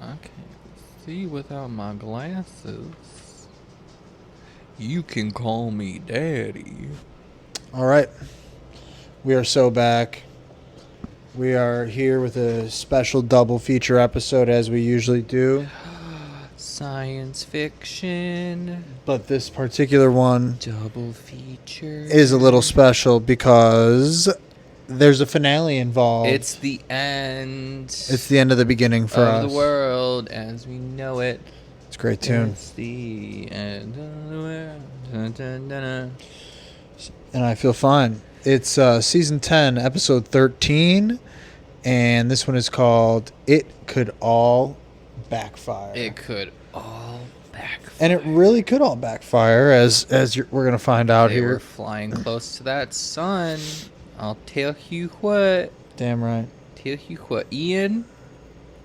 I can't see without my glasses. You can call me Daddy. All right. We are so back. We are here with a special double feature episode as we usually do. Science fiction. But this particular one Double feature. is a little special because there's a finale involved. It's the end. It's the end of the beginning for us. Of the world as we know it. It's a great tune. It's the end of the world. Dun, dun, dun, dun. And I feel fine. It's season 10, episode 13. And this one is called It Could All Backfire. It could all backfire. And it really could all backfire, as we're going to find out They here. were flying close to that sun. I'll tell you what. Damn right. Tell you what. Ian,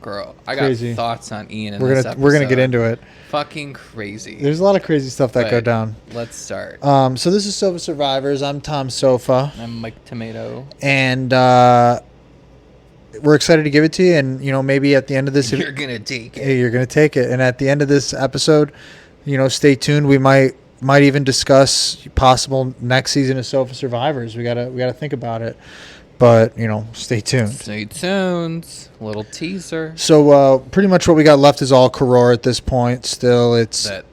girl, I Crazy. got thoughts on Ian in We're this gonna episode. get into it. Fucking crazy. There's a lot of crazy stuff that go But down. Let's start. So this is Sofa Survivors. I'm Tom Sofa. I'm Mike Tomato. And we're excited to give it to you. And, maybe at the end of this... You're going to take it. Hey, you're going to take it. And at the end of this episode, stay tuned. We might even discuss possible next season of Sofa Survivors. We gotta think about it. But, stay tuned. Stay tuned. Little teaser. So pretty much what we got left is all Karor at this point. Still, it's... That.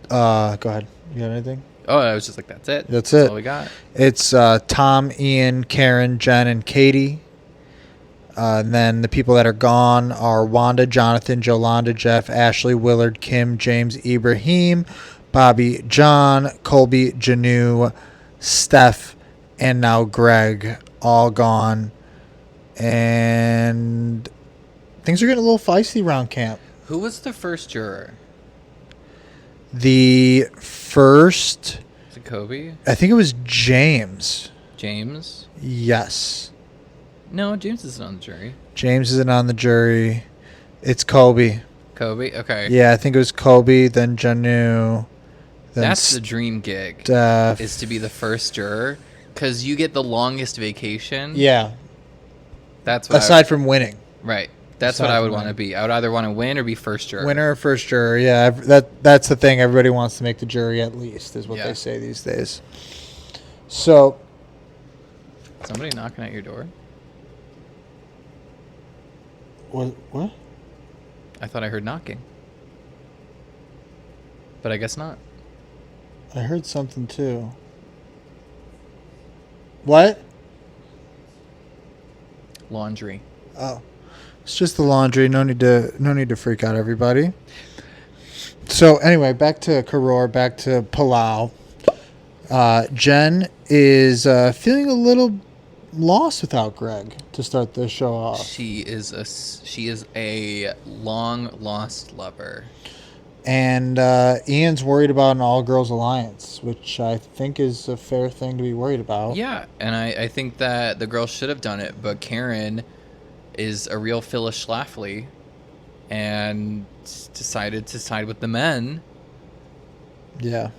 Go ahead. You got anything? Oh, I was just like, that's it. That's it. all we got. It's Tom, Ian, Karen, Jen, and Katie. And then the people that are gone are Wanda, Jonathan, Jolanda, Jeff, Ashley, Willard, Kim, James, Ibrahim, Bobby, John, Colby, Janu, Steph, and now Greg, all gone. And things are getting a little feisty around camp. Who was the first juror? The first, Was it Kobe? I think it was James. James? Yes. No, James isn't on the jury. James isn't on the jury. It's Colby. Kobe? Okay. Yeah, I think it was Colby, then Janu. Then That's the dream gig. Steph. Is to be the first juror. Because you get the longest vacation. Yeah. That's what Aside from winning. Right. That's Aside what I would from want to winning. be. I would either want to win or be first juror. Winner or first juror, yeah. That's the thing. Everybody wants to make the jury at least, is what Yeah. they say these days. So, Somebody knocking at your door? what? I thought I heard knocking. But I guess not. I heard something too. What? Laundry. Oh, it's just the laundry. No need to freak out, everybody. So anyway, back to Karor, back to Palau. Jen is feeling a little lost without Greg to start the show off, She is a long lost lover. and Ian's worried about an all-girls alliance, which I think is a fair thing to be worried about. Yeah, and I think that the girl should have done it, but Karen is a real Phyllis Schlafly and decided to side with the men. Yeah.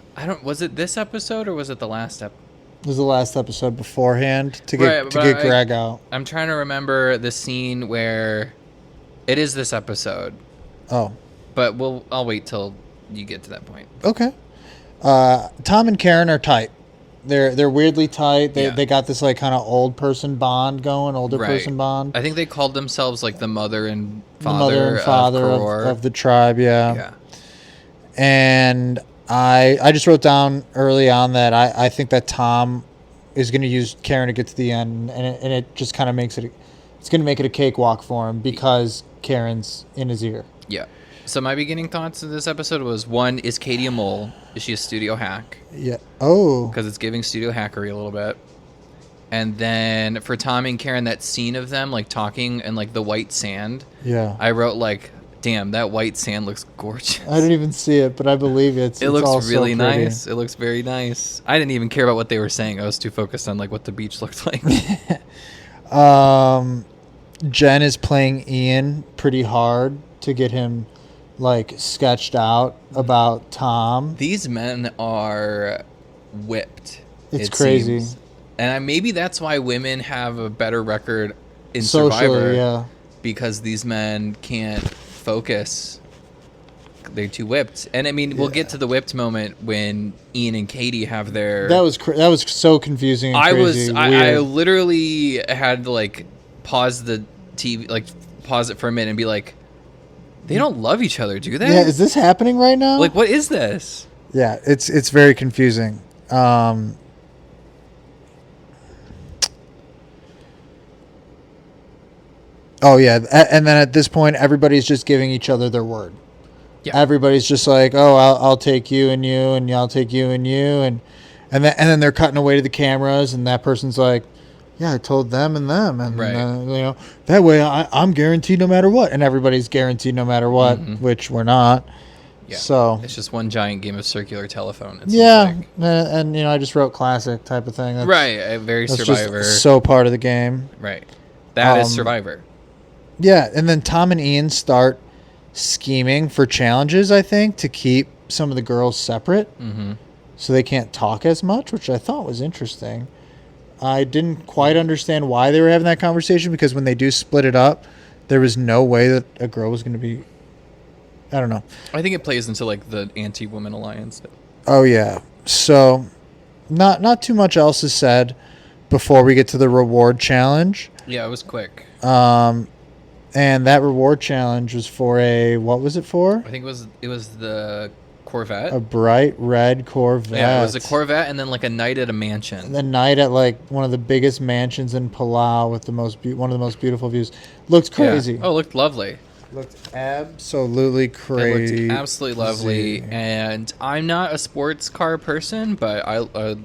Was it this episode or was it the last episode? It was the last episode beforehand to get Right, to but get Greg out. I'm trying to remember the scene where it is this episode, Oh, but I'll wait till you get to that point. okay. Tom and Karen are tight. They're weirdly tight. They got this like kind of old person bond going, older Right. person bond. I think they called themselves like the mother and The father, mother and father of Karor. of the tribe, yeah. Yeah. And I just wrote down early on that I think that Tom is going to use Karen to get to the end, and it just kind of makes it. It's going to make it a cakewalk for him because Karen's in his ear. Yeah. So my beginning thoughts of this episode was, one, is Katie a mole? Is she a studio hack? Yeah. Oh. Because it's giving studio hackery a little bit. And then for Tommy and Karen, that scene of them like talking and like the white sand, Yeah. I wrote like, damn, that white sand looks gorgeous. I didn't even see it, but I believe it It looks all so really pretty. nice. It looks very nice. I didn't even care about what they were saying. I was too focused on like what the beach looked like. Jen is playing Ian pretty hard to get him like sketched out about Tom. These men are whipped. It's it crazy. seems. And maybe that's why women have a better record in Socially, Survivor. yeah. Because these men can't focus they're too whipped. And I mean, we'll get to the whipped moment when Ian and Katie have their. That was so confusing. And crazy, I literally had to like pause the TV, like pause it for a minute and be like, they don't love each other, do they? Yeah, is this happening right now? Like, what is this? Yeah, it's very confusing. Oh yeah, and then at this point, everybody's just giving each other their word. Yeah. Everybody's just like, "Oh, I'll take you and you, and I'll take you and you," and then they're cutting away to the cameras, and that person's like, "Yeah, I told them and them," and right. That way I'm guaranteed no matter what, and everybody's guaranteed no matter what, which we're not. Yeah. So it's just one giant game of circular telephone. Yeah, and I just wrote classic type of thing. Right, very Survivor. Just so part of the game. Right, that is Survivor. Yeah, and then Tom and Ian start scheming for challenges, I think, to keep some of the girls separate so they can't talk as much, which I thought was interesting. I didn't quite understand why they were having that conversation, because when they do split it up, there was no way that a girl was going to be... I don't know. I think it plays into like the anti-woman alliance. Oh, yeah. So not too much else is said before we get to the reward challenge. Yeah, it was quick. And that reward challenge was for what was it for? I think it was the Corvette. A bright red Corvette. Yeah, it was a Corvette, and then like a night at a mansion. The night at like one of the biggest mansions in Palau with one of the most beautiful views. Looked crazy. Yeah. Oh, looked lovely. Looked absolutely crazy. It looked absolutely lovely. And I'm not a sports car person, but a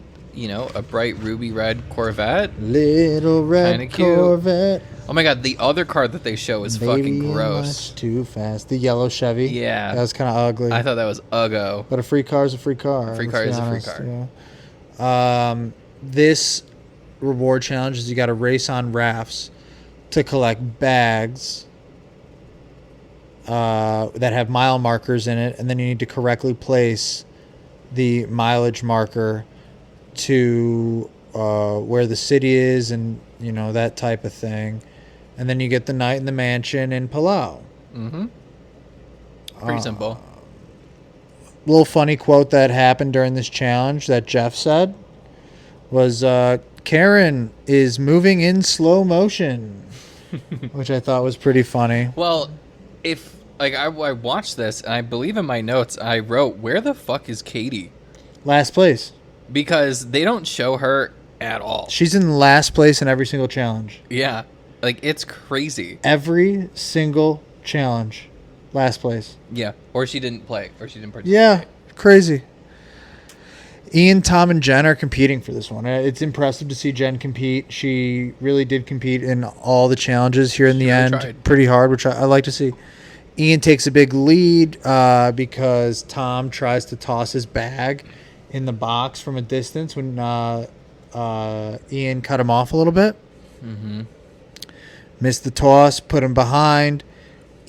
bright ruby red Corvette. Little red Corvette. Oh my god, the other car that they show is fucking gross. Much too fast. The yellow Chevy. Yeah. That was kind of ugly. I thought that was uggo. But a free car is a free car. A free car is a free car. Yeah. This reward challenge is you got to race on rafts to collect bags that have mile markers in it, and then you need to correctly place the mileage marker to where the city is, and that type of thing. And then you get the night in the mansion in Palau. Pretty simple. Little funny quote that happened during this challenge that Jeff said was, Karen is moving in slow motion, which I thought was pretty funny. Well, if I watched this, and I believe in my notes I wrote, where the fuck is Katie? Last place. Because they don't show her at all. She's in last place in every single challenge. Yeah. Like, it's crazy. Every single challenge. Last place. Yeah. Or she didn't play. Or she didn't participate. Yeah. Crazy. Ian, Tom, and Jen are competing for this one. It's impressive to see Jen compete. She really did compete in all the challenges here in the end. Tried. Pretty hard, which I like to see. Ian takes a big lead because Tom tries to toss his bag in the box from a distance when Ian cut him off a little bit. Missed the toss, put him behind.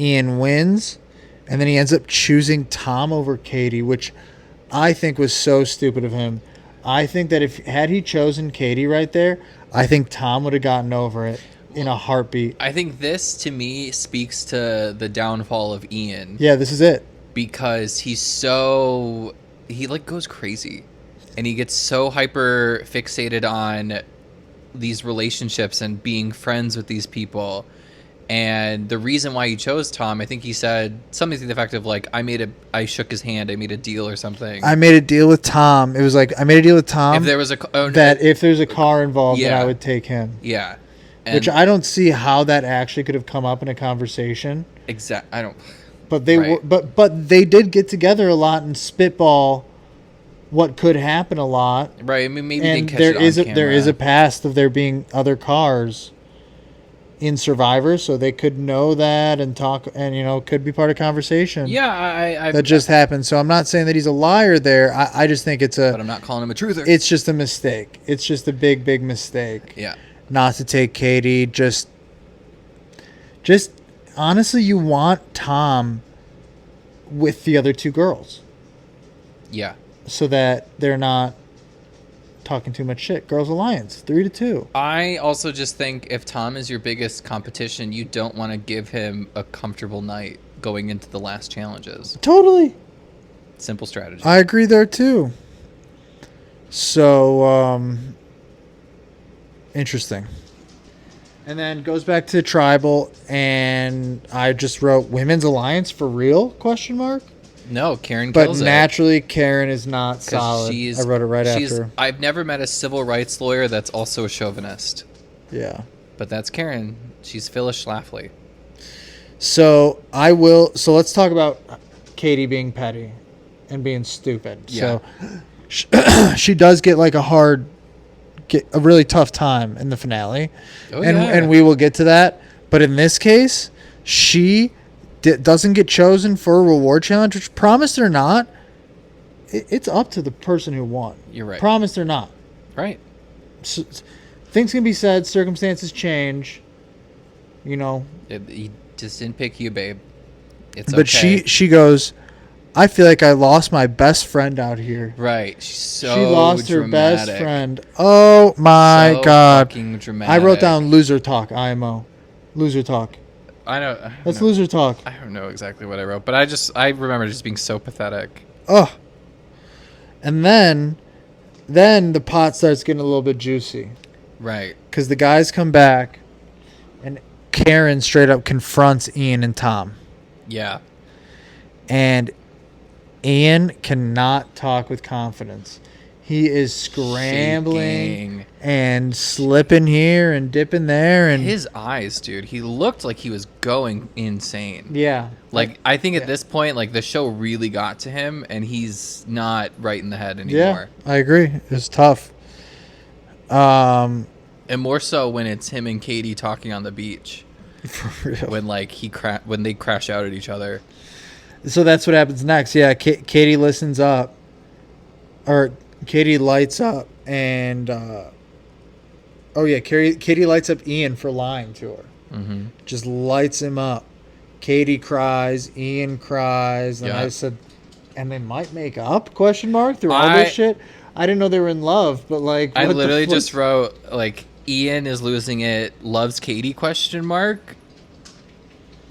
Ian wins, and then he ends up choosing Tom over Katie, which I think was so stupid of him. I think that had he chosen Katie right there, I think Tom would have gotten over it in a heartbeat. I think this, to me, speaks to the downfall of Ian. Yeah, this is it. Because he goes crazy, and he gets so hyper fixated on these relationships and being friends with these people. And the reason why he chose Tom, I think he said something to the effect of like, I shook his hand, I made a deal or something. I made a deal with Tom. It was like, I made a deal with Tom. If there was if there's a car involved, then I would take him. Yeah. Which I don't see how that actually could have come up in a conversation. I don't. But they but they did get together a lot and spitball what could happen a lot. Right. I mean, maybe and they catch it on camera. There is a past of there being other cars in Survivor, so they could know that and talk, and could be part of conversation. Yeah, that just happened. So I'm not saying that he's a liar there. I just think it's but I'm not calling him a truther. It's just a mistake. It's just a big, big mistake. Yeah. Not to take Katie. Just honestly, you want Tom with the other two girls. Yeah. So that they're not talking too much shit. Girls Alliance, 3-2. I also just think if Tom is your biggest competition, you don't want to give him a comfortable night going into the last challenges. Totally. Simple strategy. I agree there too. So, interesting. And then goes back to tribal, and I just wrote Women's Alliance for real? Question mark. No, Karen But kills it. naturally, Karen is not solid. I wrote it right after. I've never met a civil rights lawyer that's also a chauvinist. Yeah. But that's Karen. She's Phyllis Schlafly. So I will. So let's talk about Katie being petty and being stupid. Yeah. So she does get like a really tough time in the finale, and we will get to that. But in this case, she doesn't get chosen for a reward challenge, which, promised or not, it's up to the person who won. You're right. Promised or not. Right. So, things can be said. Circumstances change. You know. He just didn't pick you, babe. It's but okay. she goes, I feel like I lost my best friend out here. Right. She's so She lost dramatic. her best friend. Oh my God. Fucking dramatic. I wrote down loser talk, IMO. Loser talk. I know. That's loser talk. I don't know exactly what I wrote, but I remember just being so pathetic. Oh. And then the pot starts getting a little bit juicy. Right. Because the guys come back, and Karen straight up confronts Ian and Tom. Yeah. And Ian cannot talk with confidence. He is scrambling Shaking. and slipping here and dipping there. And his eyes, dude, he looked like he was going insane. yeah. Like, I think at this point, like, the show really got to him, and he's not right in the head Yeah, anymore. I agree. It was tough. And more so when it's him and Katie talking on the beach. For real. When, like, when they crash out at each other. So that's what happens next. Yeah, Katie listens up. Or Katie lights up, and Katie lights up Ian for lying to her. Mm-hmm. Just lights him up. Katie cries, Ian cries, and I said, and they might make up? Question mark through all this shit. I didn't know they were in love, but like, I literally just wrote like, Ian is losing it, loves Katie? Question mark.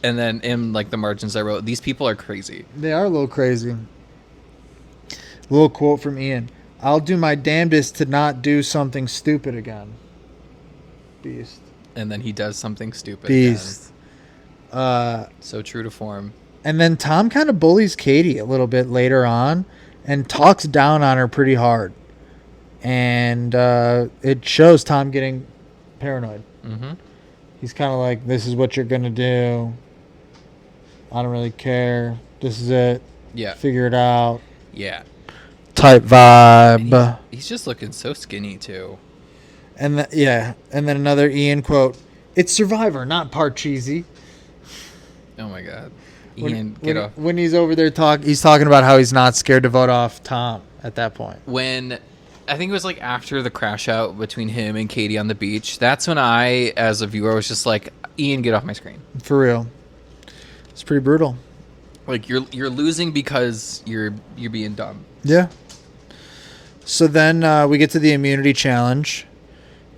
And then in like the margins, I wrote, these people are crazy. They are a little crazy. Little quote from Ian. I'll do my damnedest to not do something stupid again. Beast. And then he does something stupid. Beast. So true to form. And then Tom kind of bullies Katie a little bit later on and talks down on her pretty hard. And it shows Tom getting paranoid. Mm-hmm. He's kind of like, this is what you're going to do. I don't really care. This is it. Yeah. Figure it out. Yeah. Type vibe. And he's just looking so skinny, too. And and then another Ian quote. It's Survivor, not Parcheesi. Oh, my God. Ian, When off. When he's over there he's talking about how he's not scared to vote off Tom at that point. When, I think it was like after the crash out between him and Katie on the beach, that's when I, as a viewer, was just like, Ian, get off my screen. For real. It's pretty brutal. Like, you're losing because you're being dumb. Yeah. So then we get to the immunity challenge,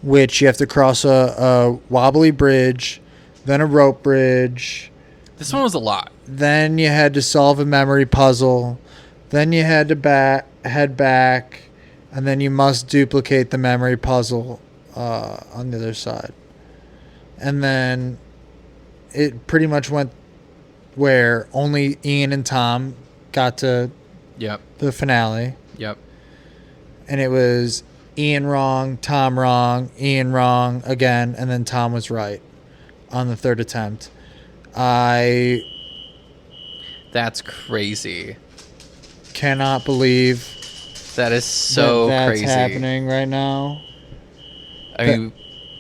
which you have to cross a wobbly bridge, then a rope bridge. This one was a lot. Then you had to solve a memory puzzle. Then you had to head back, and then you must duplicate the memory puzzle on the other side. And then it pretty much went where only Ian and Tom got to the finale. Yep. And it was Ian wrong, Tom wrong, Ian wrong again, and then Tom was right on the third attempt. That's crazy. Cannot believe that is so that's crazy. happening right now. I mean,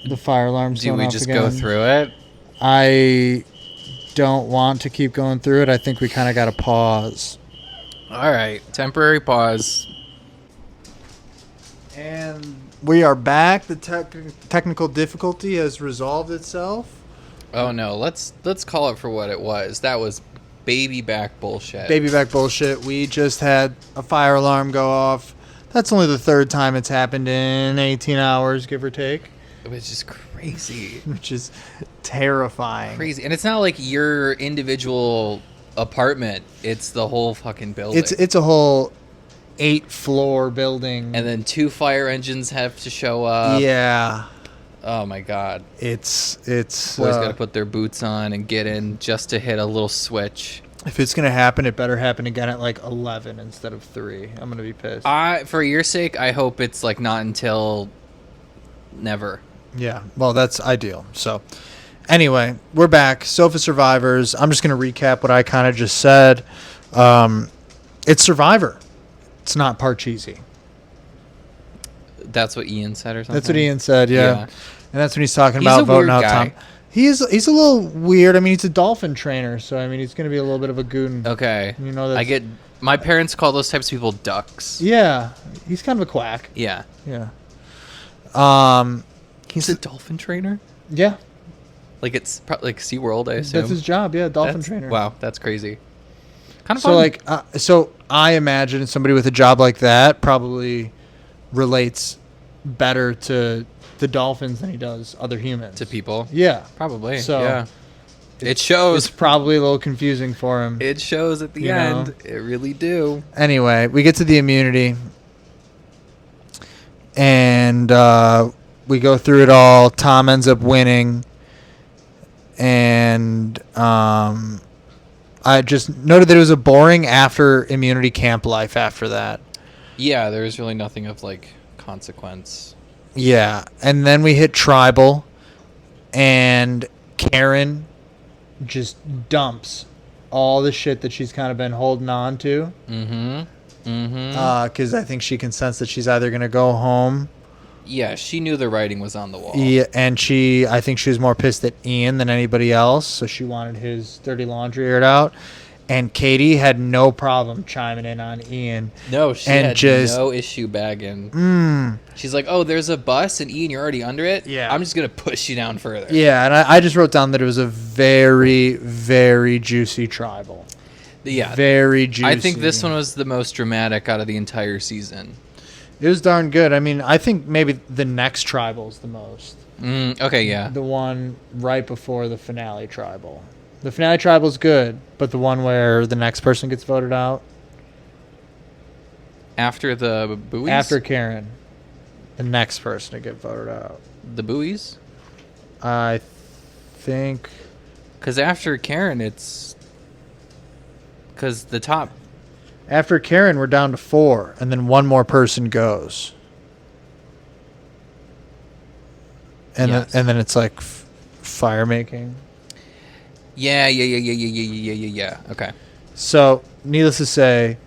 the fire alarm's do going we off just again. go through it? I don't want to keep going through it. I think we kind of got to pause. All right, temporary pause. And we are back. The technical difficulty has resolved itself. Oh no, let's call it for what it was. That was baby back bullshit. Baby back bullshit. We just had a fire alarm go off. That's only the third time it's happened in 18 hours, give or take. It was just crazy. Which is terrifying. Crazy. And it's not like your individual apartment. It's the whole fucking building. It's a whole 8-floor building. And then 2 fire engines have to show up. Yeah. Oh my god. It's Boys got to put their boots on and get in just to hit a little switch. If it's gonna happen, it better happen again at like 11 instead of 3. I'm gonna be pissed. For your sake, I hope it's like not until never. Yeah, well, that's ideal. So, anyway, we're back. Sofa Survivors. I'm just gonna recap what I kind of just said. It's Survivor. It's not Parcheesi. That's what Ian said, or something. That's what Ian said. Yeah, and that's when he's talking He's about a voting weird out guy. Tom. He's a little weird. I mean, he's a dolphin trainer, so I mean, he's gonna be a little bit of a goon. Okay. You know, that's, I get. My parents call those types of people ducks. Yeah, he's kind of a quack. Yeah. Yeah. He's a dolphin trainer. Yeah, Like it's like SeaWorld, I assume. that's his job. Yeah, dolphin trainer. Wow, that's crazy. Kind of So fun. like, so I imagine somebody with a job like that probably relates better to the dolphins than he does other humans. to people. Yeah. Probably. So yeah. It shows. It's probably a little confusing for him. It shows at the You end. know. It really do. Anyway, we get to the immunity, and we go through it all. Tom ends up winning, and I just noted that it was a boring after immunity camp life after that. Yeah, there was really nothing of like consequence. Yeah, and then we hit tribal, and Karen just dumps all the shit that she's kind of been holding on to. Because I think she can sense that she's either going to go home. Yeah, she knew the writing was on the wall. Yeah, and I think she was more pissed at Ian than anybody else, so she wanted his dirty laundry aired out. And Katie had no problem chiming in on Ian. No, she And had just- no issue bagging. She's like, oh, there's a bus, and Ian, you're already under it? Yeah. I'm just going to push you down further. Yeah, and I just wrote down that it was a very, very juicy tribal. Yeah. Very juicy. I think this one was the most dramatic out of the entire season. It was darn good. I mean, I think maybe the next tribal's the most. Okay, yeah. The one right before the finale tribal. The finale tribal's good, but the one where the next person gets voted out After the buoys? after Karen, the next person to get voted out. The buoys? I think Because after Karen, it's... Because the top... after Karen we're down to 4, and then one more person goes, and Yes. then it's like fire making. Yeah. Okay. So, needless to say,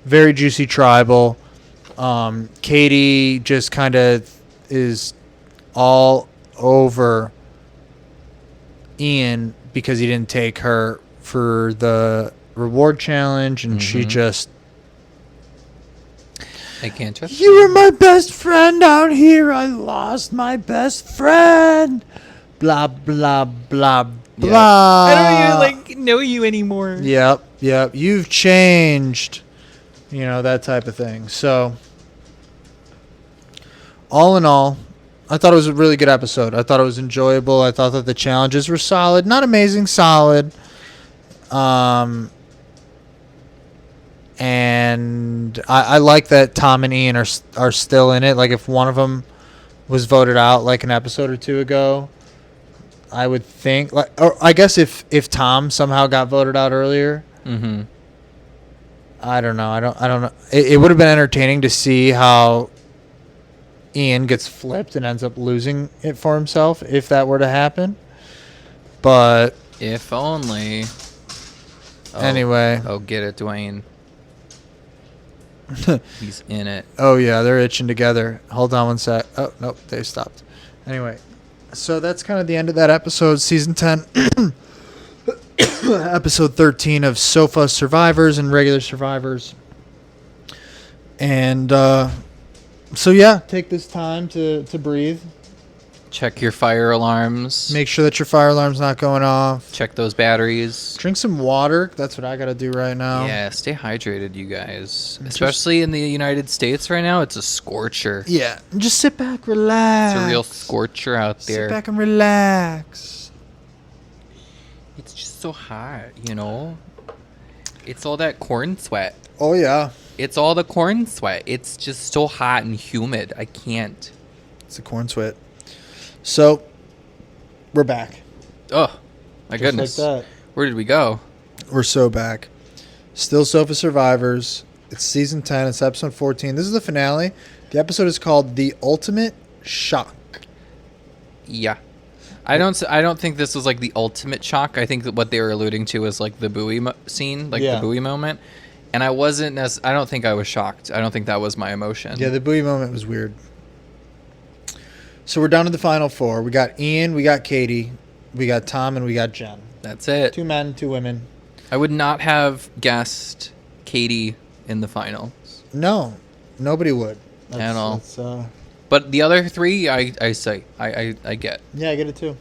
very juicy tribal. Katie just kind of is all over Ian because he didn't take her for the reward challenge, and she just... I can't trust You were my best friend out here. I lost my best friend. Blah, blah, blah, Yeah. blah. I don't even know you anymore. Yep. You've changed. You know, that type of thing. So, all in all, I thought it was a really good episode. I thought it was enjoyable. I thought that the challenges were solid. Not amazing, solid. And I like that Tom and Ian are still in it. Like, if one of them was voted out like an episode or two ago, I would think, like, or I guess if Tom somehow got voted out earlier, I don't know. I don't know. It would have been entertaining to see how Ian gets flipped and ends up losing it for himself if that were to happen. But If only. anyway, Oh, get it, Dwayne. He's in it. oh yeah, they're itching together. Hold on one sec. Oh nope, they stopped. Anyway, so that's kind of the end of that episode, season 10. Episode 13 of Sofa Survivors and Regular Survivors. And so yeah, take this time to breathe. Check your fire alarms. Make sure that your fire alarm's not going off. Check those batteries. Drink some water. That's what I got to do right now. Yeah, stay hydrated, you guys. Especially in the United States right now, it's a scorcher. Yeah. Just sit back, relax. It's a real scorcher out there. Sit back and relax. It's just so hot, you know? It's all that corn sweat. Oh, yeah. It's all the corn sweat. It's just so hot and humid. I can't. It's a corn sweat. So, we're back. Oh, my Just goodness. like that. Where did we go? We're so back. Still Sofa Survivors. It's season 10. It's episode 14. This is the finale. The episode is called The Ultimate Shock. Yeah. I don't think this was like the ultimate shock. I think that what they were alluding to is like the buoy scene, like the buoy moment. And I don't think I was shocked. I don't think that was my emotion. Yeah, the buoy moment was weird. So we're down to the final four. We got Ian, we got Katie, we got Tom, and we got Jen. That's it. 2 men, 2 women. I would not have guessed Katie in the final. No, nobody would. At all. That's, but the other 3, I get. yeah, I get it too.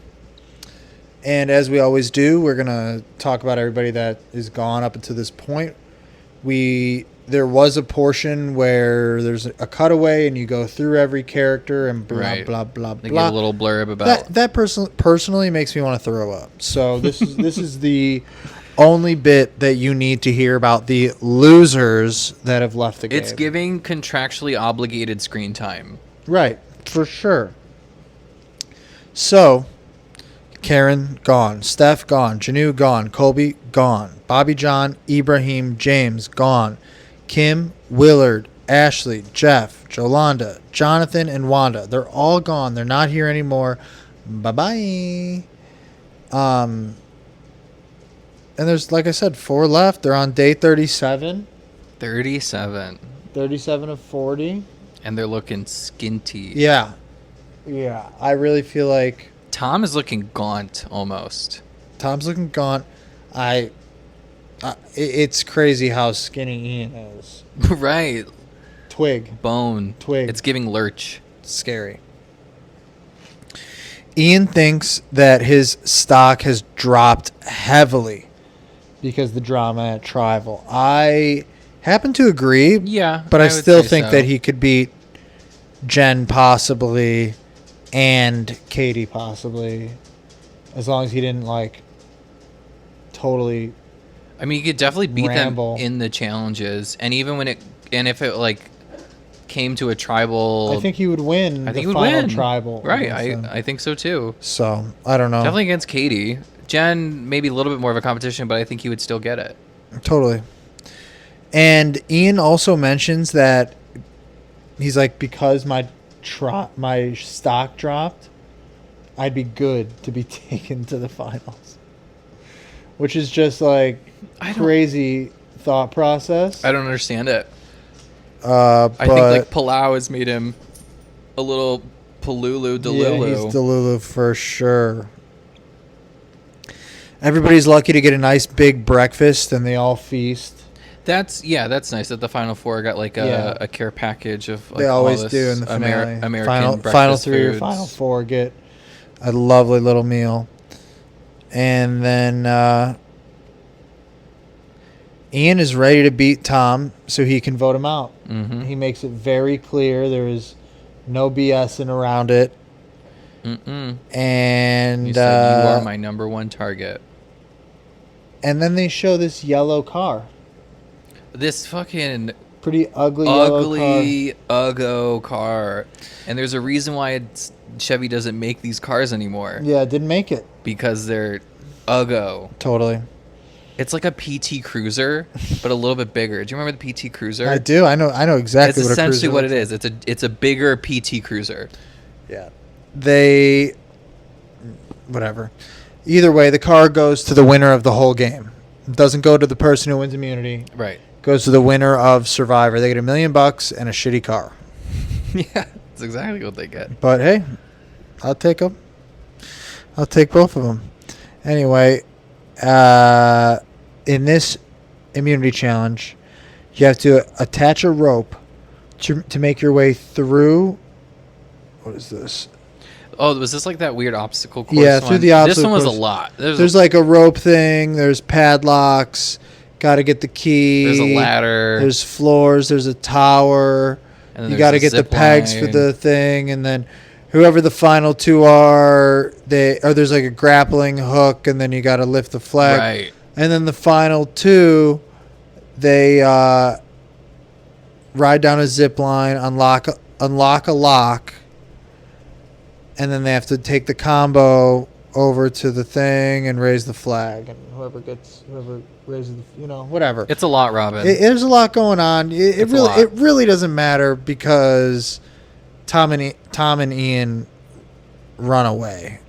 And as we always do, we're going to talk about everybody that is gone up until this point. There was a portion where there's a cutaway and you go through every character and blah, Right. blah, blah, They blah. give a little blurb about That personally makes me want to throw up. So this is the only bit that you need to hear about the losers that have left the game. It's giving contractually obligated screen time. Right, for sure. So, Karen gone, Steph gone, Janu gone, Colby gone, Bobby John, Ibrahim, James gone, Kim, Willard, Ashley, Jeff, Jolanda, Jonathan, and Wanda. They're all gone. They're not here anymore. Bye-bye. And there's, like I said, 4 left. They're on day 37. 37. 37 of 40. And they're looking skinty. Yeah. Yeah. I really feel like Tom is looking gaunt almost. Tom's looking gaunt. It's crazy how skinny Ian is. Right. Twig. Bone. Twig. It's giving lurch. Scary. Ian thinks that his stock has dropped heavily because the drama at Tribal. I happen to agree. Yeah. But I would still say think so. that he could beat Jen possibly and Katie possibly, as long as he didn't like totally. I mean, you could definitely beat Ramble. them in the challenges, and even if it like came to a tribal, I think he would win. I think the he would final win. Tribal, Right. against them. I think so too. So I don't know. Definitely against Katie. Jen maybe a little bit more of a competition, but I think he would still get it. Totally. And Ian also mentions that he's like, because my stock dropped, I'd be good to be taken to the finals, which is just like crazy thought process. I don't understand it. But I think like Palau has made him a little Palulu Delulu. yeah, he's Delulu for sure. Everybody's lucky to get a nice big breakfast, and they all feast. That's nice that the final 4 got like a care package of like They always all this do in the finale. American final 3 or foods. final 4 get a lovely little meal, and then Ian is ready to beat Tom so he can vote him out. Mm-hmm. He makes it very clear there is no BSing around it. Mm-mm. And He said, "You are my number 1 target." And then they show this yellow car. This fucking Pretty ugly yellow car. Uggo car. And there's a reason why Chevy doesn't make these cars anymore. Yeah, didn't make it. Because they're Uggo. Totally. It's like a PT Cruiser, but a little bit bigger. Do you remember the PT Cruiser? I do. I know exactly It's what a essentially cruiser what looks it is. It's a bigger PT Cruiser. Yeah. Whatever. Either way, the car goes to the winner of the whole game. It doesn't go to the person who wins immunity. Right. It goes to the winner of Survivor. They get $1 million and a shitty car. Yeah, that's exactly what they get. But hey, I'll take them. I'll take both of them. Anyway, in this immunity challenge, you have to attach a rope to make your way through. What is this? Oh, was this like that weird obstacle course? Yeah, through the obstacle This one was course. a lot. There's like a rope thing. There's padlocks. Got to get the key. There's a ladder. There's floors. There's a tower. And then You there's got to a get the zip pegs for line. the thing, and then whoever the final 2 are, there's like a grappling hook, and then you got to lift the flag. Right. And then the final 2 They ride down a zip line, unlock a lock, and then they have to take the combo over to the thing and raise the flag, and whoever raises whatever. It's a lot, Robin. There's a lot going on. It really doesn't matter because Tom and Ian run away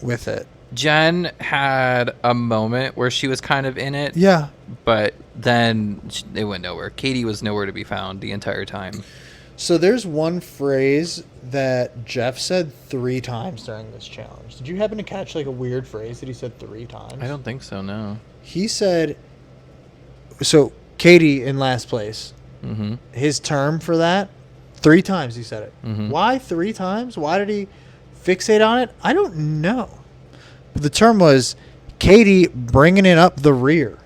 with it. Jen had a moment where she was kind of in it. Yeah. But then it went nowhere. Katie was nowhere to be found the entire time. So there's one phrase that Jeff said 3 times during this challenge. Did you happen to catch like a weird phrase that he said 3 times? I don't think so, no. He said, so Katie in last place. Mm-hmm. His term for that, 3 times he said it. Mm-hmm. Why 3 times? Why did he fixate on it? I don't know. But the term was Katie bringing it up the rear.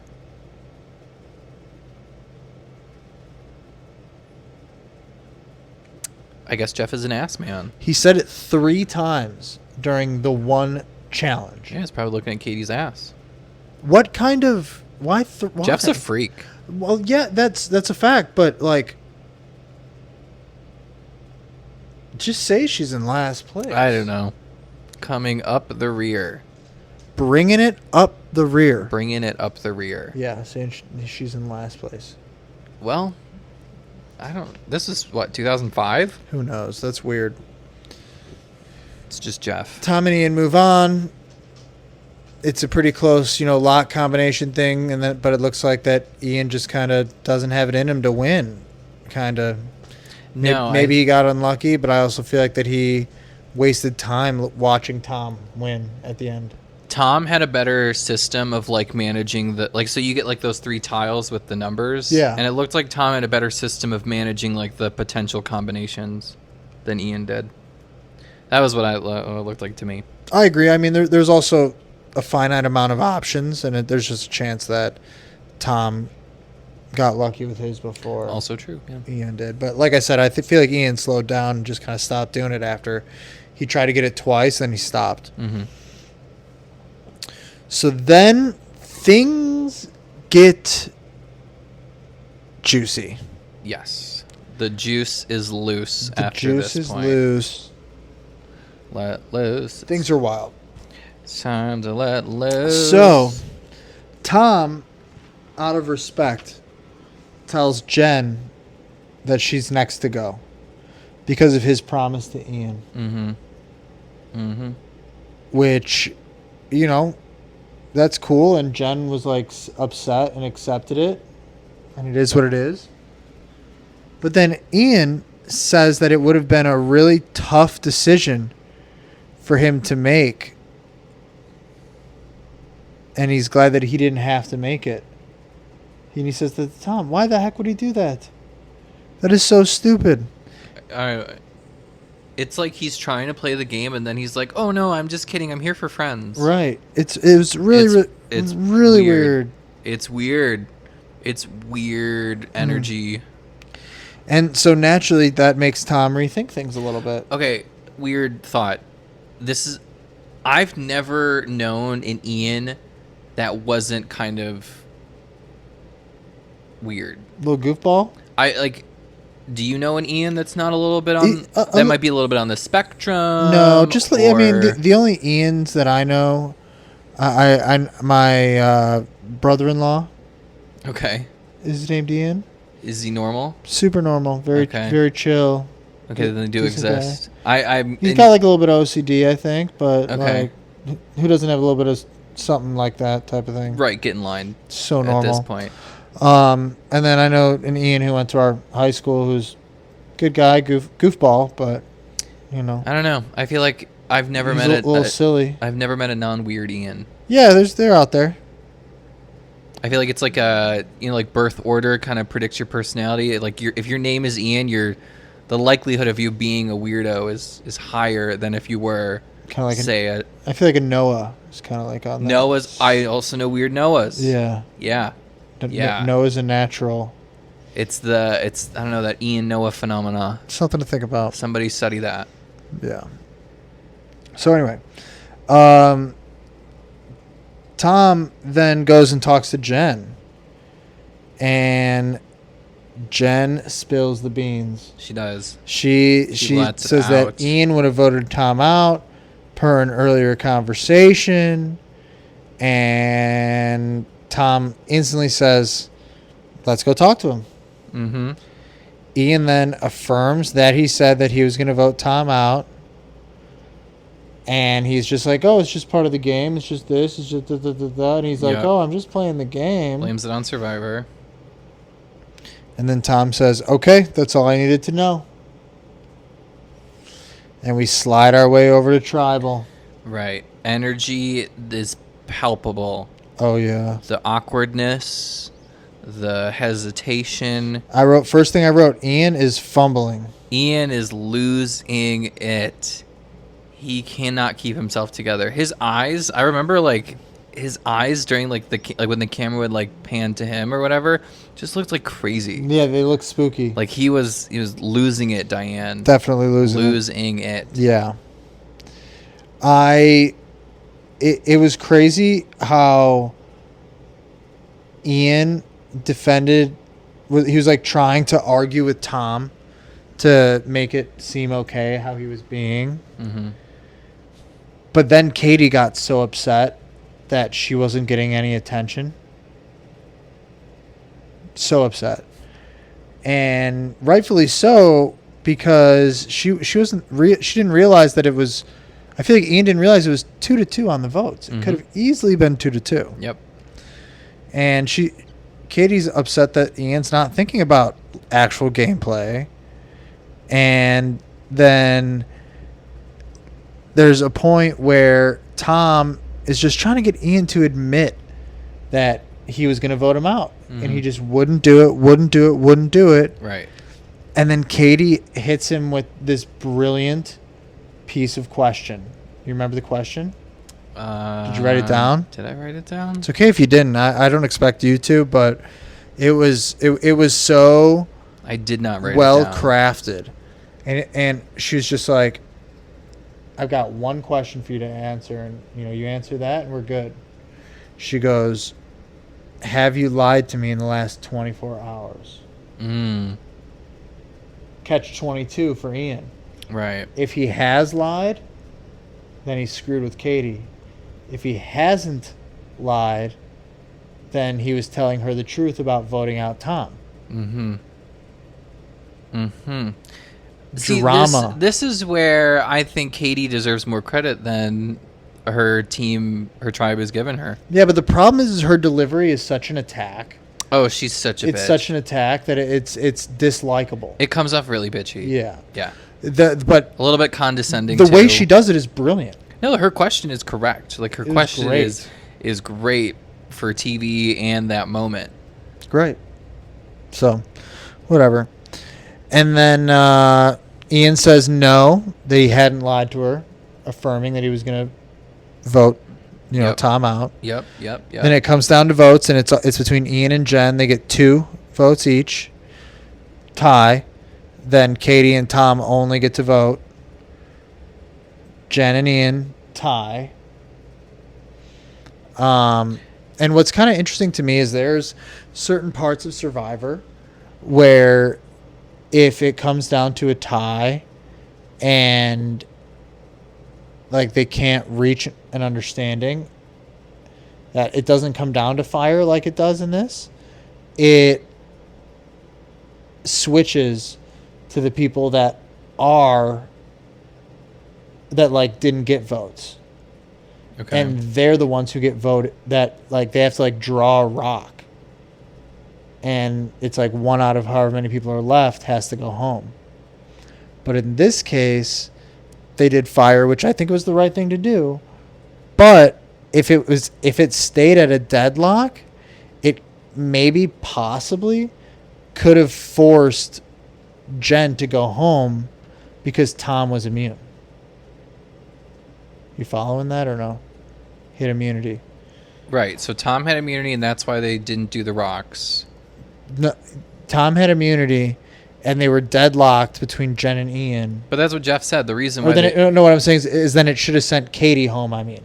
I guess Jeff is an ass man. He said it 3 times during the one challenge. Yeah, he's probably looking at Katie's ass. What kind of... Why? Jeff's a freak. Well, yeah, that's a fact, but like... Just say she's in last place. I don't know. Coming up the rear. Bringing it up the rear. Bringing it up the rear. Yeah, saying she's in last place. Well... I don't... This is, what, 2005? Who knows? That's weird. It's just Jeff. Tom and Ian move on. It's a pretty close, lock combination thing, but it looks like that Ian just kind of doesn't have it in him to win. Kind of. No, maybe he got unlucky, but I also feel like that he wasted time watching Tom win at the end. Tom had a better system of like managing the so you get like those 3 tiles with the numbers. Yeah. And it looked like Tom had a better system of managing like the potential combinations than Ian did. That was what it looked like to me. I agree. I mean, there's also a finite amount of options, and there's just a chance that Tom got lucky with his before. Also true. Yeah. Ian did. But like I said, I feel like Ian slowed down and just kind of stopped doing it after he tried to get it twice, then he stopped. Mm-hmm. So then things get juicy. Yes. The juice is loose The after juice this is point. loose. Let loose. Things are wild. It's time to let loose. So, Tom, out of respect, tells Jen that she's next to go because of his promise to Ian. Mm-hmm. Mm-hmm. Which, that's cool. And Jen was like upset and accepted it. And it is what it is. But then Ian says that it would have been a really tough decision for him to make. And he's glad that he didn't have to make it. And he says to Tom, why the heck would he do that? That is so stupid. It's like he's trying to play the game, and then he's like, "Oh no, I'm just kidding. I'm here for friends." Right. It was really it's really weird. It's weird. It's weird energy. And so naturally, that makes Tom rethink things a little bit. Okay, weird thought. I've never known an Ian that wasn't kind of weird. Little goofball. Do you know an Ian that's not a little bit on that might be a little bit on the spectrum? No, just I mean the only Ians that I know, my brother-in-law. Okay. Is named Ian. Is he normal? Super normal, very chill. Okay, then they do Decent exist. He's got like a little bit of OCD, I think, but Okay. like, who doesn't have a little bit of something like that type of thing? Right, get in line. So normal at this point. And then I know an Ian who went to our high school who's good guy, goofball, but I don't know. I feel like I've never he's met a little silly. I've never met a non-weird Ian. Yeah, they're out there. I feel like it's like a like birth order kind of predicts your personality. Like if your name is Ian, the likelihood of you being a weirdo is higher than if you were kind of like I feel like a Noah is kind of like on that. Noah's. I also know weird Noahs. Yeah. Yeah. Yeah. Noah's a natural. It's I don't know, that Ian Noah phenomena. Something to think about. Somebody study that. Yeah. So anyway, Tom then goes and talks to Jen. and Jen spills the beans. She does. She lets it says that out. Ian would have voted Tom out per an earlier conversation, and Tom instantly says, "Let's go talk to him." Mm-hmm. Ian then affirms that he said that he was going to vote Tom out. And he's just like, "Oh, it's just part of the game. It's just this. It's just da." And he's like, Yep. "Oh, I'm just playing the game." Blames it on Survivor. And then Tom says, "Okay, that's all I needed to know." And we slide our way over to Tribal. Right. Energy is palpable. Oh, yeah. The awkwardness, the hesitation. First thing I wrote, Ian is fumbling. Ian is losing it. He cannot keep himself together. His eyes, I remember like his eyes during like when the camera would like pan to him or whatever, just looked like crazy. Yeah, they look spooky. Like he was losing it, Diane. Definitely losing it. Yeah. It was crazy how Ian defended. He was like trying to argue with Tom to make it seem okay how he was being. Mm-hmm. But then Katie got so upset that she wasn't getting any attention. So upset. And rightfully so, because she didn't realize that it was. I feel like Ian didn't realize it was 2-2 on the votes. It could have easily been 2-2. Yep. And Katie's upset that Ian's not thinking about actual gameplay. And then there's a point where Tom is just trying to get Ian to admit that he was going to vote him out. And he just wouldn't do it. Right. And then Katie hits him with this brilliant piece of question. You remember the question? Did you write it down? Did I write it down? It's okay if you didn't. I don't expect you to, but it was so I did not write well it down. crafted. And she was just like, "I've got one question for you to answer, and you answer that and we're good." She goes, "Have you lied to me in the last 24 hours?" Catch 22 for Ian. Right. If he has lied, then he's screwed with Katie. If he hasn't lied, then he was telling her the truth about voting out Tom. See, Drama. This is where I think Katie deserves more credit than her tribe has given her. Yeah, but the problem is her delivery is such an attack. Oh, she's such a bitch. It's such an attack that it's dislikable. It comes off really bitchy. Yeah. Yeah. But a little bit condescending. The way she does it is brilliant. No, her question is correct. Like her question great. is great for TV and that moment. Great. So, whatever. And then Ian says no, that he hadn't lied to her, affirming that he was going to vote, Tom out. Yep. Then it comes down to votes, and it's between Ian and Jen. They get 2 votes each. Tie. Then Katie and Tom only get to vote. Jen and Ian tie. And what's kind of interesting to me is there's certain parts of Survivor where if it comes down to a tie and like they can't reach an understanding, that it doesn't come down to fire like it does in this, it switches to the people that didn't get votes. Okay. And they're the ones who get voted, that like they have to like draw a rock. And it's like 1 out of however many people are left has to go home. But in this case, they did fire, which I think was the right thing to do. But if it stayed at a deadlock, it maybe possibly could have forced Jen to go home because Tom was immune. You following that or no? He had immunity. Right. So Tom had immunity, and that's why they didn't do the rocks. No, Tom had immunity, and they were deadlocked between Jen and Ian. But that's what Jeff said. The reason why. What I'm saying is then it should have sent Katie home. I mean.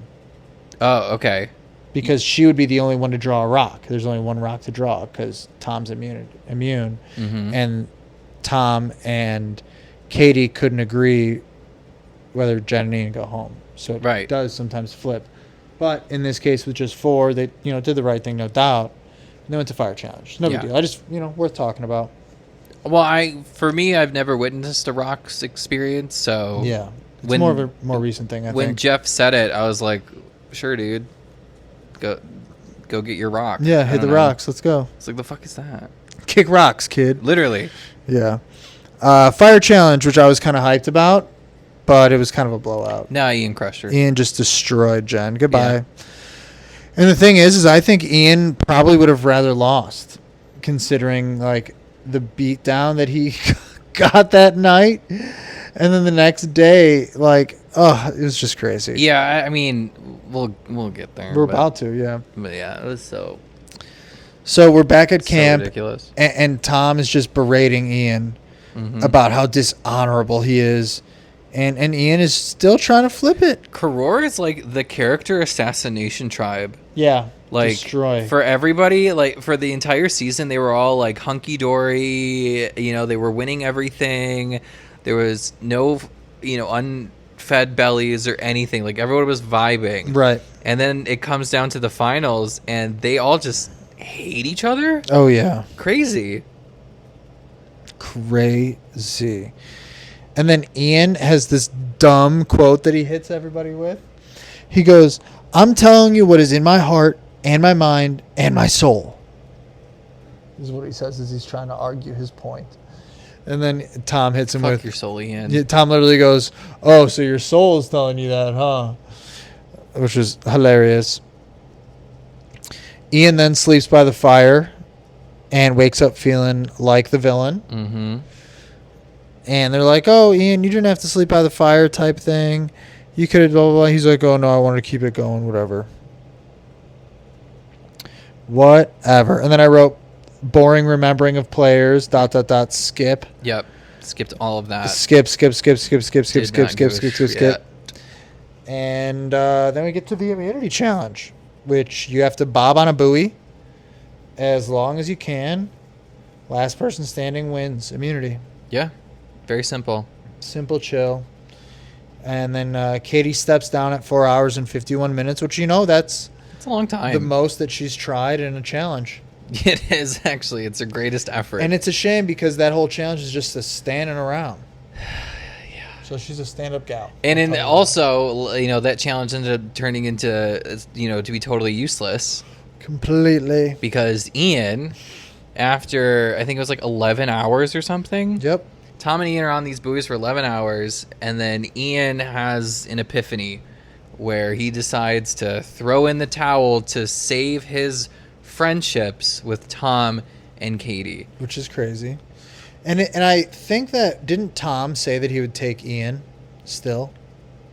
Oh, okay. because she would be the only one to draw a rock. There's only one rock to draw because Tom's immune, and Tom and Katie couldn't agree whether Jen and Ian go home. So it does sometimes flip. But in this case, with just 4, they did the right thing, no doubt. And they went to fire challenge. No big deal. I just worth talking about. Well, for me, I've never witnessed a rocks experience, so yeah, it's more of a more recent thing. I think when Jeff said it, I was like, "Sure, dude, go get your rock." Yeah, hit the rocks. Let's go. It's like, the fuck is that? Kick rocks, kid. Literally. Yeah. Fire challenge, which I was kind of hyped about, but it was kind of a blowout. No, Ian crushed her. Ian just destroyed Jen. Goodbye. Yeah. And the thing is I think Ian probably would have rather lost, considering like the beatdown that he got that night, and then the next day, like, it was just crazy. Yeah, I mean, we'll get there. We're about to, yeah. But yeah, it was so. So we're back at camp, ridiculous. And Tom is just berating Ian about how dishonorable he is, and Ian is still trying to flip it. Karor is like the character assassination tribe. Yeah. Like, destroy. For everybody, like, for the entire season, they were all, like, hunky-dory. They were winning everything. There was no, unfed bellies or anything. Like, everyone was vibing. Right. And then it comes down to the finals, and they all just hate each other. Oh, yeah. Crazy. And then Ian has this dumb quote that he hits everybody with. He goes, "I'm telling you what is in my heart and my mind and my soul." This is what he says as he's trying to argue his point. And then Tom hits him with, your soul, Ian. Yeah, Tom literally goes, "Oh, so your soul is telling you that, huh?" Which is hilarious. Ian then sleeps by the fire and wakes up feeling like the villain. Mm-hmm. And they're like, "Oh, Ian, you didn't have to sleep by the fire," type thing. You could have blah, blah, blah. He's like, "Oh, no, I wanted to keep it going, whatever." And then I wrote, "Boring remembering of players, ... skip." Yep. Skipped all of that. Skip. Yeah. And then we get to the immunity challenge, which you have to bob on a buoy as long as you can. Last person standing wins immunity. Yeah. Very simple. Simple, chill. And then Katie steps down at 4 hours and 51 minutes, which, that's a long time. The most that she's tried in a challenge. It is, actually. It's her greatest effort. And it's a shame because that whole challenge is just a standing around. Yeah. So she's a stand-up gal. And also, that challenge ended up turning into, to be totally useless. Completely. Because Ian, after, I think it was like 11 hours or something. Yep. Tom and Ian are on these buoys for 11 hours, and then Ian has an epiphany where he decides to throw in the towel to save his friendships with Tom and Katie. Which is crazy. And I think that, didn't Tom say that he would take Ian still?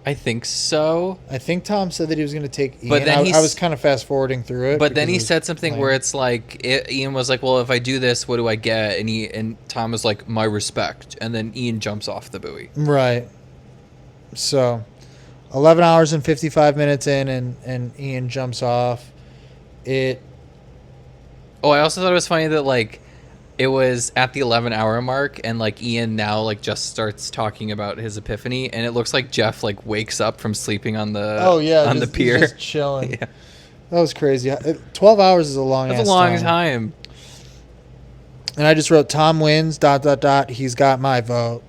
I think so. I think Tom said that he was going to take Ian. But then I was kind of fast forwarding through it. But then he said something where it's like, Ian was like, "Well, if I do this, what do I get?" And Tom was like, "My respect." And then Ian jumps off the buoy. Right. So, 11 hours and 55 minutes in, and Ian jumps off. I also thought it was funny that, like, it was at the 11-hour mark, and, like, Ian now, like, just starts talking about his epiphany, and it looks like Jeff, like, wakes up from sleeping on the the pier. He's just chilling. Yeah. That was crazy. 12 hours is a long That's a long time. And I just wrote, "Tom wins, ... He's got my vote."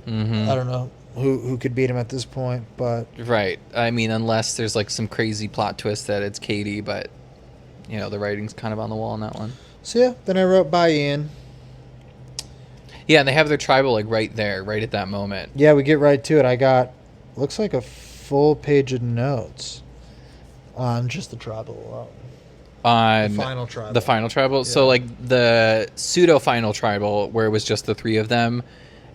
Mm-hmm. I don't know who could beat him at this point, but... Right. I mean, unless there's, like, some crazy plot twist that it's Katie, but, the writing's kind of on the wall on that one. So, yeah, then I wrote, "Bye, Ian." Yeah, and they have their tribal, like, right there, right at that moment. Yeah, we get right to it. I got, looks like a full page of notes on just the tribal alone. On the final tribal. Yeah. So, like, the pseudo-final tribal, where it was just the 3 of them,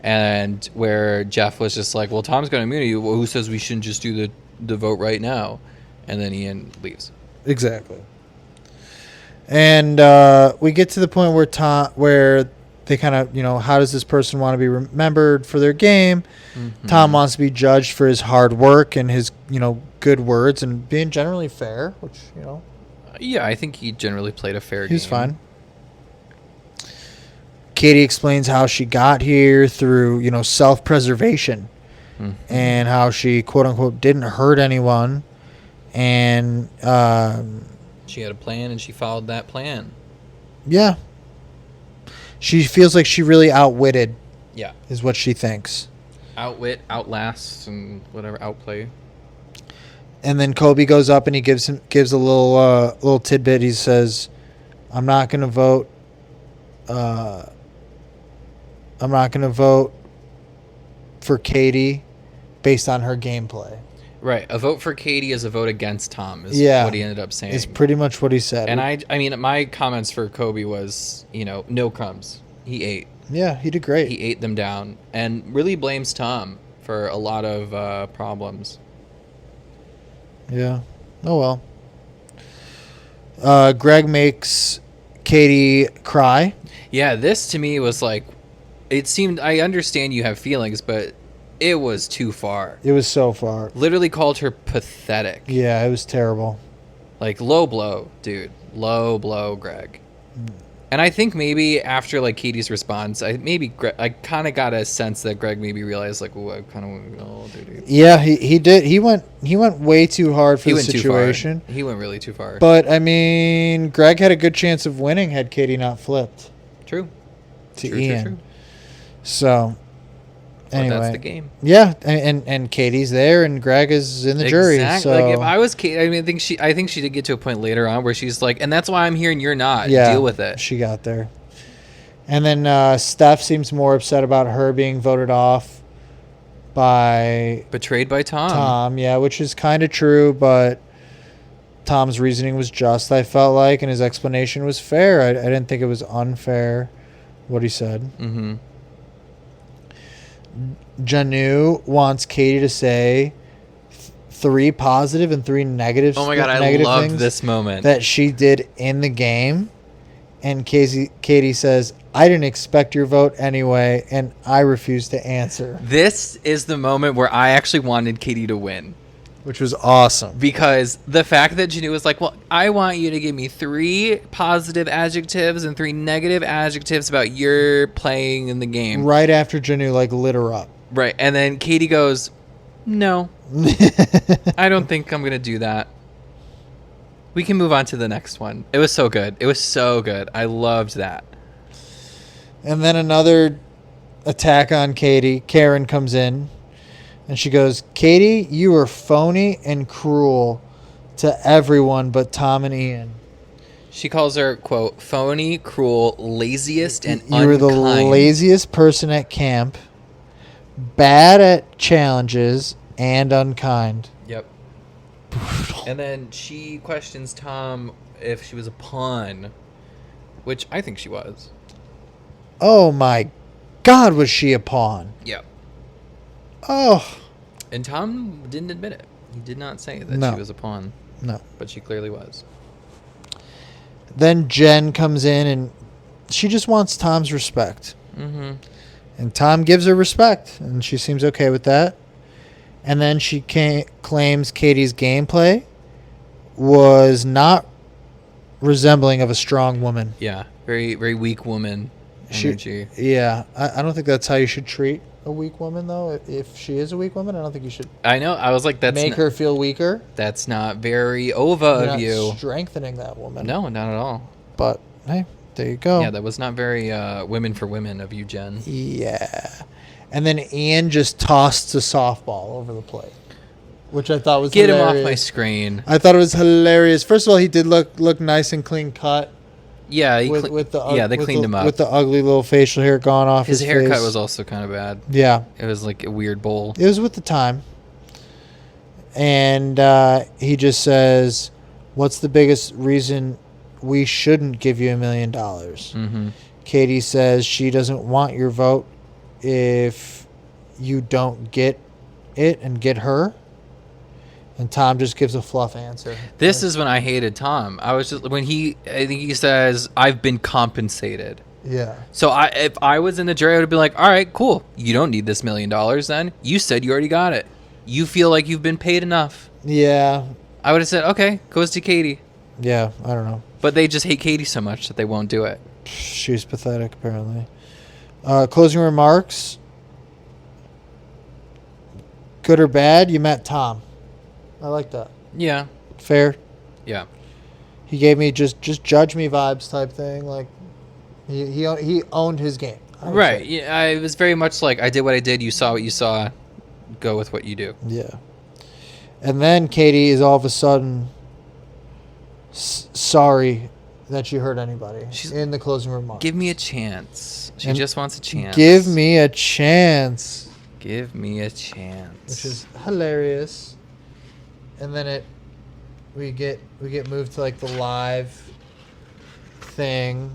and where Jeff was just like, "Well, Tom's got immunity. Well, who says we shouldn't just do the vote right now?" And then Ian leaves. Exactly. And we get to the point where they kind of, how does this person want to be remembered for their game? Mm-hmm. Tom wants to be judged for his hard work and his, good words and being generally fair, which, Yeah, I think he generally played a fair game. he's fine. Katie explains how she got here through, self-preservation and how she, quote unquote, didn't hurt anyone. And she had a plan and she followed that plan. Yeah. She feels like she really outwitted. Yeah. Is what she thinks. Outwit, outlast, and whatever, outplay. And then Kobe goes up and he gives a little tidbit. He says, I'm not going to vote. I'm not going to vote for Katie based on her gameplay. Right. A vote for Katie is a vote against Tom is what he ended up saying. It's pretty much what he said. And I mean, my comments for Kobe was, no crumbs. He ate. Yeah, he did great. He ate them down and really blames Tom for a lot of problems. Yeah. Oh, well. Greg makes Katie cry. Yeah, this to me was like, it seemed, I understand you have feelings, but it was too far. It was so far. Literally called her pathetic. Yeah, it was terrible. Like, low blow, dude. Low blow, Greg. And I think maybe after, like, Katie's response, I kind of got a sense that Greg maybe realized, like, oh, I kind of want to go, dude. Yeah, he did. He went way too hard for the situation. He went really too far. But, I mean, Greg had a good chance of winning had Katie not flipped. True. To Ian. True. So... Anyway, that's the game. Yeah, and Katie's there, and Greg is in the jury. So. Like if I was Katie, I mean, I think she did get to a point later on where she's like, and that's why I'm here and you're not. Yeah, deal with it. She got there, and then Steph seems more upset about her being voted off betrayed by Tom. Tom, yeah, which is kind of true, but Tom's reasoning was just. I felt like, and his explanation was fair. I didn't think it was unfair what he said. Mm-hmm. Janu wants Katie to say 3 positive and 3 negative. Oh my god, I love this moment that she did in the game, and Katie says, "I didn't expect your vote anyway, and I refuse to answer." This is the moment where I actually wanted Katie to win, which was awesome because the fact that Janu was like, "Well, I want you to give me 3 positive adjectives and 3 negative adjectives about your playing in the game," right after Janu lit her up. Right, and then Katie goes, "No, I don't think I'm going to do that. We can move on to the next one." It was so good. It was so good. I loved that. And then another attack on Katie. Karen comes in, and she goes, "Katie, you were phony and cruel to everyone but Tom and Ian." She calls her, quote, phony, cruel, laziest, and unkind. You were the laziest person at camp. Bad at challenges and unkind. Yep. Brutal. And then she questions Tom if she was a pawn, which I think she was. Oh my God, was she a pawn? Yep. Oh. And Tom didn't admit it. He did not say that she was a pawn. No. But she clearly was. Then Jen comes in and she just wants Tom's respect. Mm-hmm. And Tom gives her respect, and she seems okay with that. And then she claims Katie's gameplay was not resembling of a strong woman. Yeah, very, very weak woman energy. I don't think that's how you should treat a weak woman, though. If she is a weak woman, I don't think you should. I know. I was like, make her feel weaker. That's not very Ova of you. Strengthening that woman. No, not at all. But hey. There you go. Yeah, that was not very women for women of you, Jen. Yeah. And then Ian just tossed a softball over the plate, which I thought was hilarious. Get him off my screen. I thought it was hilarious. First of all, he did look nice and clean cut. Yeah, they cleaned him up. With the ugly little facial hair gone off his haircut face. was also kind of bad. Yeah. It was like a weird bowl. It was with the time. And he just says, "What's the biggest reason we shouldn't give you $1 million?" Mm-hmm. Katie says she doesn't want your vote if you don't get it and get her. And Tom just gives a fluff answer. This is when I hated Tom. I think he says, "I've been compensated." Yeah. So if I was in the jury, I would be like, "All right, cool. You don't need this $1 million then. You said you already got it. You feel like you've been paid enough." Yeah. I would have said, okay, goes to Katie. Yeah, I don't know. But they just hate Katie so much that they won't do it. She's pathetic, apparently. Closing remarks. Good or bad, you met Tom. I like that. Yeah. Fair. Yeah. He gave me just judge me vibes type thing. Like he owned his game. Right. Say. Yeah. I was very much like, I did what I did. You saw what you saw. Go with what you do. Yeah. And then Katie is all of a sudden sorry that she hurt anybody. She's in the closing remarks. Give me a chance. She just wants a chance. Give me a chance. Give me a chance. Which is hilarious. And then we get moved to like the live thing.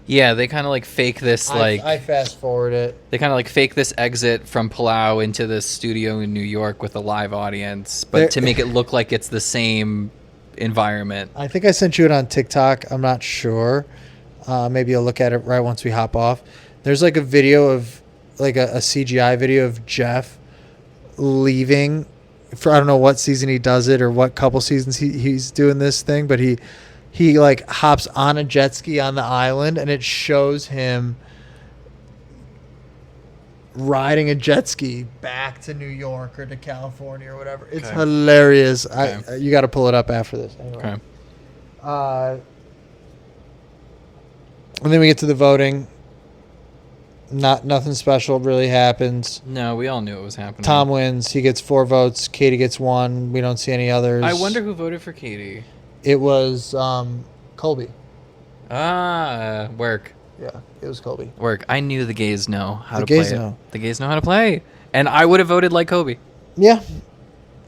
Yeah, they kind of like fake this I fast forward it. They kind of like fake this exit from Palau into this studio in New York with a live audience, but to make it look like it's the same environment. I think I sent you it on TikTok. I'm not sure. Maybe I'll look at it right once we hop off. There's like a video of like a CGI video of Jeff leaving for I don't know what season he does it or what couple seasons he's doing this thing, but he like hops on a jet ski on the island and it shows him riding a jet ski back to New York or to California or whatever. It's hilarious. Okay. You got to pull it up after this. Anyway. Okay. And then we get to the voting. Nothing special really happens. No, we all knew it was happening. Tom wins. He gets 4 votes. Katie gets 1. We don't see any others. I wonder who voted for Katie. It was Colby. Work. Yeah, it was Colby. Work. I knew the gays know how to play it. The gays know how to play. And I would have voted like Kobe. Yeah.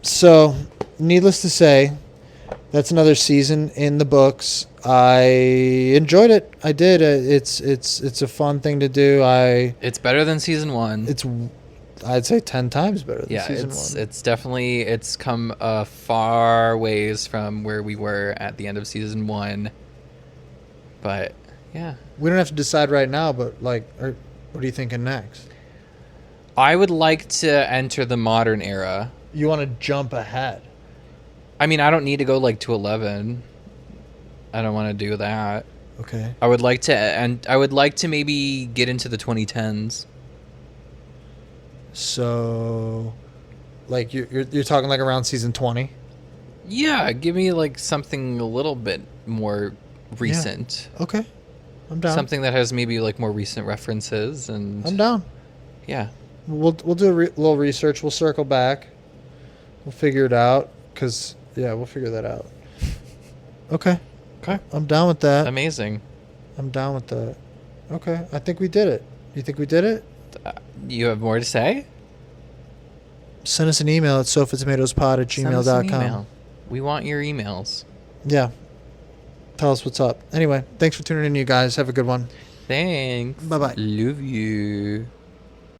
So, needless to say, that's another season in the books. I enjoyed it. I did. It's a fun thing to do. It's better than season 1. I'd say 10 times better than season 1. It's definitely come a far ways from where we were at the end of season 1. But yeah, we don't have to decide right now. But like, what are you thinking next? I would like to enter the modern era. You want to jump ahead? I mean, I don't need to go like to 11. I don't want to do that. Okay. I would like to maybe get into the 2010s. So, like you're talking like around season 20? Yeah, give me like something a little bit more recent. Yeah. Okay, I'm down. Something that has maybe like more recent references and. I'm down. Yeah. We'll do a little research. We'll circle back. We'll figure it out. We'll figure that out. Okay. Okay. I'm down with that. Amazing. I'm down with that. Okay. I think we did it. You think we did it? You have more to say? Send us an email at sofatomatoespod@gmail.com. We want your emails. Yeah. Tell us what's up. Anyway, thanks for tuning in, you guys. Have a good one. Thanks. Bye-bye. Love you.